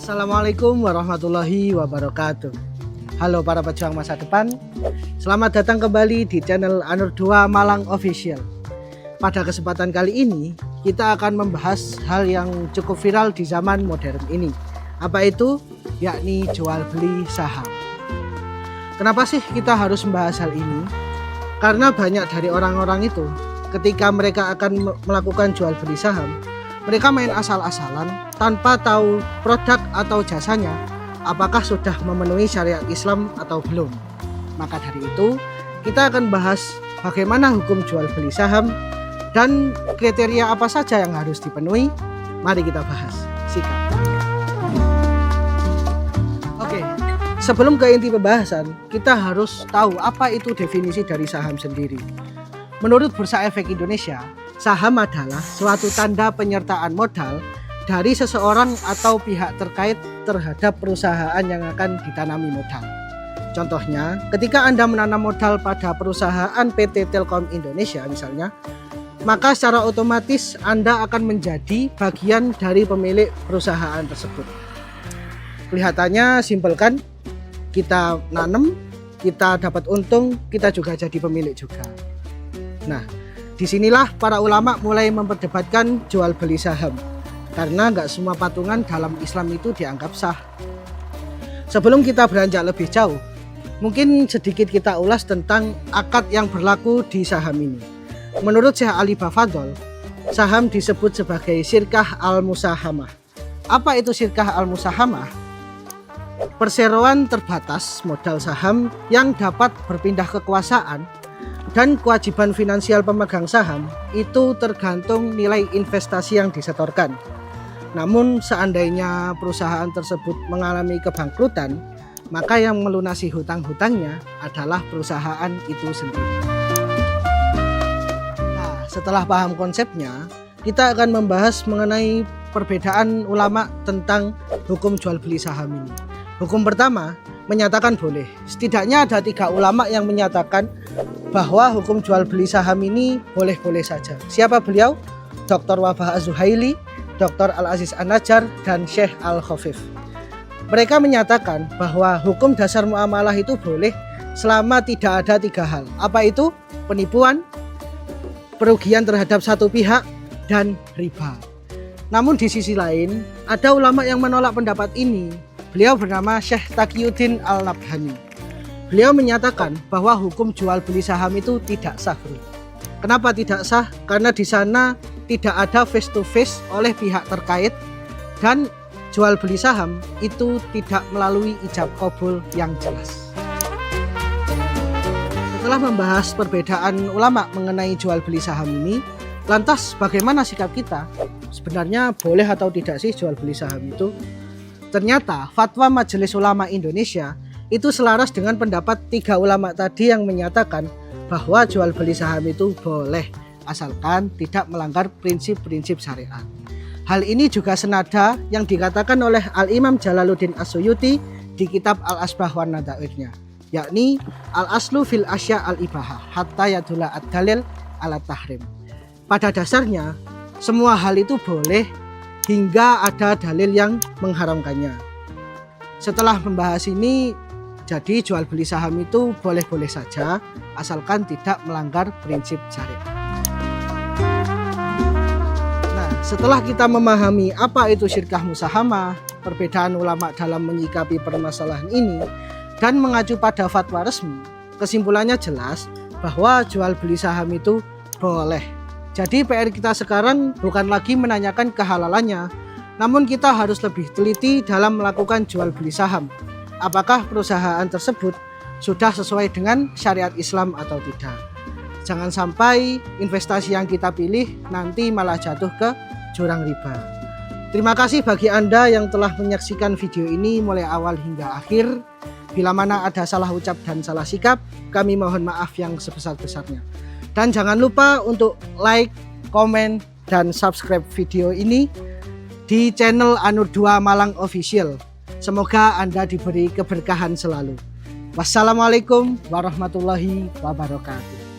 Assalamualaikum warahmatullahi wabarakatuh. Halo para pejuang masa depan, selamat datang kembali di channel Anur 2 Malang Official. Pada kesempatan kali ini kita akan membahas hal yang cukup viral di zaman modern ini. Apa itu? Yakni jual beli saham. Kenapa sih kita harus membahas hal ini? Karena banyak dari orang-orang itu ketika mereka akan melakukan jual beli saham, mereka main asal-asalan tanpa tahu produk atau jasanya apakah sudah memenuhi syariat Islam atau belum. Maka dari itu kita akan bahas bagaimana hukum jual beli saham dan kriteria apa saja yang harus dipenuhi. Mari kita bahas. Sikap. Oke, sebelum ke inti pembahasan, kita harus tahu apa itu definisi dari saham sendiri. Menurut Bursa Efek Indonesia, saham adalah suatu tanda penyertaan modal dari seseorang atau pihak terkait terhadap perusahaan yang akan ditanami modal. Contohnya, ketika Anda menanam modal pada perusahaan PT Telkom Indonesia misalnya, maka secara otomatis Anda akan menjadi bagian dari pemilik perusahaan tersebut. Kelihatannya simpel kan? Kita nanam, kita dapat untung, kita juga jadi pemilik juga. Nah, disinilah para ulama mulai memperdebatkan jual beli saham, karena nggak semua patungan dalam Islam itu dianggap sah. Sebelum kita beranjak lebih jauh, mungkin sedikit kita ulas tentang akad yang berlaku di saham ini. Menurut Syekh Ali Bafadol, saham disebut sebagai syirkah al-musahamah. Apa itu syirkah al-musahamah? Perseroan terbatas modal saham yang dapat berpindah kekuasaan dan kewajiban finansial pemegang saham itu tergantung nilai investasi yang disetorkan. Namun seandainya perusahaan tersebut mengalami kebangkrutan, maka yang melunasi hutang-hutangnya adalah perusahaan itu sendiri. Nah, setelah paham konsepnya, kita akan membahas mengenai perbedaan ulama tentang hukum jual beli saham ini. Hukum pertama menyatakan boleh. Setidaknya ada 3 ulama yang menyatakan bahwa hukum jual beli saham ini boleh-boleh saja. Siapa beliau? Dr. Wabah Az-Zuhaili, Dr. Al-Aziz An-Najjar, dan Syekh Al-Khafif. Mereka menyatakan bahwa hukum dasar muamalah itu boleh selama tidak ada 3 hal. Apa itu? Penipuan, perugian terhadap satu pihak, dan riba. Namun di sisi lain, ada ulama yang menolak pendapat ini. Beliau bernama Syekh Taqiyuddin Al-Nabhani. Beliau menyatakan bahwa hukum jual beli saham itu tidak sah, bro. Kenapa tidak sah? Karena di sana tidak ada face to face oleh pihak terkait dan jual beli saham itu tidak melalui ijab qabul yang jelas. Setelah membahas perbedaan ulama mengenai jual beli saham ini, lantas bagaimana sikap kita? Sebenarnya boleh atau tidak sih jual beli saham itu? Ternyata fatwa Majelis Ulama Indonesia itu selaras dengan pendapat 3 ulama tadi yang menyatakan bahwa jual beli saham itu boleh asalkan tidak melanggar prinsip-prinsip syariat. Hal ini juga senada yang dikatakan oleh Al-Imam Jalaluddin As-Suyuti di kitab Al-Asbah wan Nadhairnya, yakni al-aslu fil asya al-ibahah hatta yadula ad-dalil ala tahrim. Pada dasarnya semua hal itu boleh hingga ada dalil yang mengharamkannya. Setelah membahas ini, jadi jual beli saham itu boleh-boleh saja asalkan tidak melanggar prinsip syariat. Nah, setelah kita memahami apa itu syirkah musahamah, perbedaan ulama dalam menyikapi permasalahan ini, dan mengacu pada fatwa resmi, kesimpulannya jelas bahwa jual beli saham itu boleh. Jadi PR kita sekarang bukan lagi menanyakan kehalalannya, namun kita harus lebih teliti dalam melakukan jual beli saham. Apakah perusahaan tersebut sudah sesuai dengan syariat Islam atau tidak. Jangan sampai investasi yang kita pilih nanti malah jatuh ke jurang riba. Terima kasih bagi Anda yang telah menyaksikan video ini mulai awal hingga akhir. Bila mana ada salah ucap dan salah sikap, kami mohon maaf yang sebesar-besarnya. Dan jangan lupa untuk like, komen, dan subscribe video ini di channel Anur 2 Malang Official. Semoga Anda diberi keberkahan selalu. Wassalamualaikum warahmatullahi wabarakatuh.